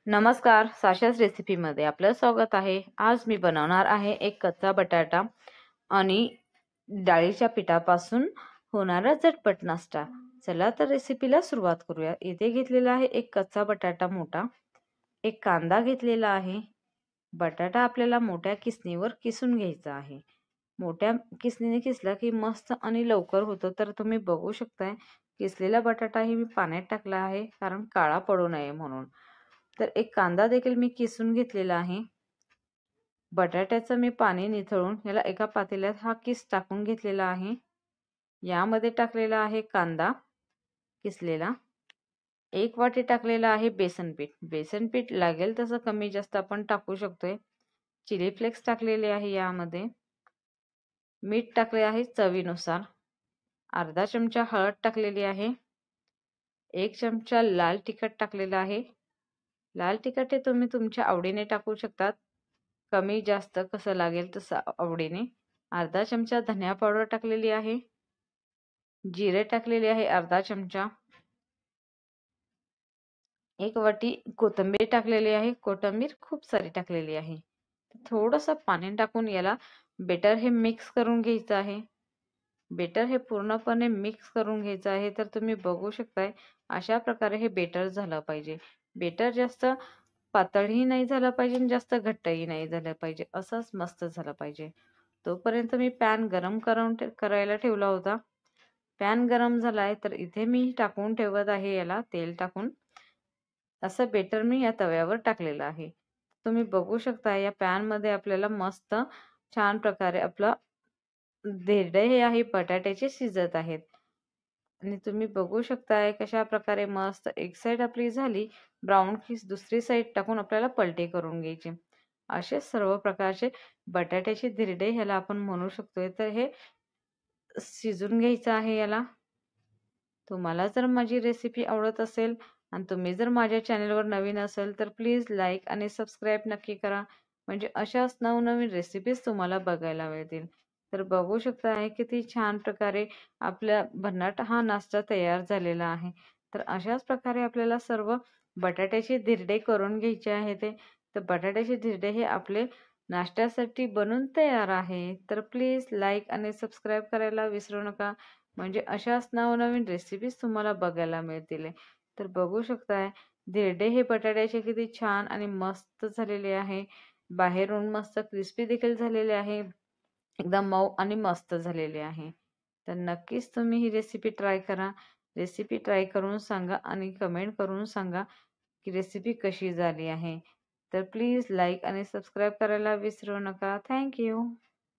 नमस्कार, साशाच रेसिपीमध्ये आपलं स्वागत आहे। आज मी बनवणार आहे एक कच्चा बटाटा आणि डाळीच्या पिठापासून होणारा झटपट नाश्ता। चला तर रेसिपीला सुरुवात करूया। इथे घेतलेला आहे एक कच्चा बटाटा मोठा, एक कांदा घेतलेला आहे। बटाटा आपल्याला मोठ्या किसणीवर किसून घ्यायचा आहे। मोठ्या किसणीने किसला की मस्त आणि लवकर होतं। तर तुम्ही बघू शकताय किसलेला बटाटाही मी पाण्यात टाकला आहे, कारण काळा पडू नये म्हणून। तर एक कांदा देखील मी किसून घेतलेला आहे। बटाट्याचं मी पाणी निथळून याला एका पातेल्यात हा किस टाकून घेतलेला आहे। यामध्ये टाकलेला आहे कांदा किसलेला, 1 वाटी टाकलेला आहे बेसन पीठ। बेसन पीठ लागेल तसं कमी जास्त आपण टाकू शकतोय। चिली फ्लेक्स टाकलेले आहे यामध्ये, मीठ टाकले आहे चवीनुसार, अर्धा चमचा हळद टाकलेली आहे, 1 चमचा लाल तिखट टाकलेला आहे। लाल तिखट हे तुम्ही तुमच्या आवडीने टाकू शकतात, कमी जास्त कसं लागेल तसं आवडीने। अर्धा चमचा धनिया पावडर टाकलेली आहे, जिरे टाकलेले आहे अर्धा चमचा, 1 वाटी कोथिंबीर टाकलेली आहे। कोथिंबीर खूप सारी टाकलेली आहे। थोडंसं पाणी टाकून याला बेटर हे मिक्स करून घ्यायचं आहे। बेटर हे पूर्णपणे मिक्स करून घ्यायचं आहे। तर तुम्ही बघू शकताय अशा प्रकारे हे बेटर झालं पाहिजे। बेटर जास्त पातळही नाही झालं पाहिजे आणि जास्त घट्टही नाही झालं पाहिजे, असंच मस्त झालं पाहिजे। तोपर्यंत मी पॅन गरम करायला ठेवला होता। पॅन गरम झालाय तर इथे मी टाकून ठेवत आहे याला तेल टाकून। असं बेटर मी या तव्यावर टाकलेलं आहे। तुम्ही बघू शकता या पॅन मध्ये आपल्याला मस्त छान प्रकारे आपलं धिरडे हे आहे बटाट्याचे शिजत आहेत। आणि तुम्ही बघू शकताय कशा प्रकारे मस्त एक साइड आपली झाली ब्राऊन की दुसरी साइड टाकून आपल्याला पलटी करून घ्यायची। असे सर्व प्रकारचे बटाट्याचे धिरडे ह्याला आपण म्हणू शकतोय। तर हे शिजून घ्यायचं आहे याला। तुम्हाला जर माझी रेसिपी आवडत असेल आणि तुम्ही जर माझ्या चॅनलवर नवीन असेल तर प्लीज लाईक आणि सबस्क्राईब नक्की करा, म्हणजे अशाच नवनवीन रेसिपीज तुम्हाला बघायला मिळतील। तर बघू शकता आहे किती छान प्रकारे आपला भन्नाट हा नाश्ता तयार झालेला आहे। तर अशाच प्रकारे आपल्याला सर्व बटाट्याचे धिरडे करून घ्यायचे आहे। तर बटाट्याचे धिरडे हे आपले नाश्त्यासाठी बनून तयार आहे। तर प्लीज लाईक आणि सबस्क्राईब करायला विसरू नका, म्हणजे अशाच नवनवीन रेसिपीज तुम्हाला बघायला मिळतील। तर बघू शकताय धिरडे हे बटाट्याचे किती छान आणि मस्त झालेले आहे। बाहेरून मस्त क्रिस्पी देखील झालेले आहे, एकदम मऊ आणि मस्त झालेले आहे। तर नक्कीच तुम्ही ही रेसिपी ट्राय करा। रेसिपी ट्राय करून सांगा आणि कमेंट करून सांगा की रेसिपी कशी झाली आहे। तर प्लीज लाईक आणि सबस्क्राईब करायला विसरू नका। Thank you.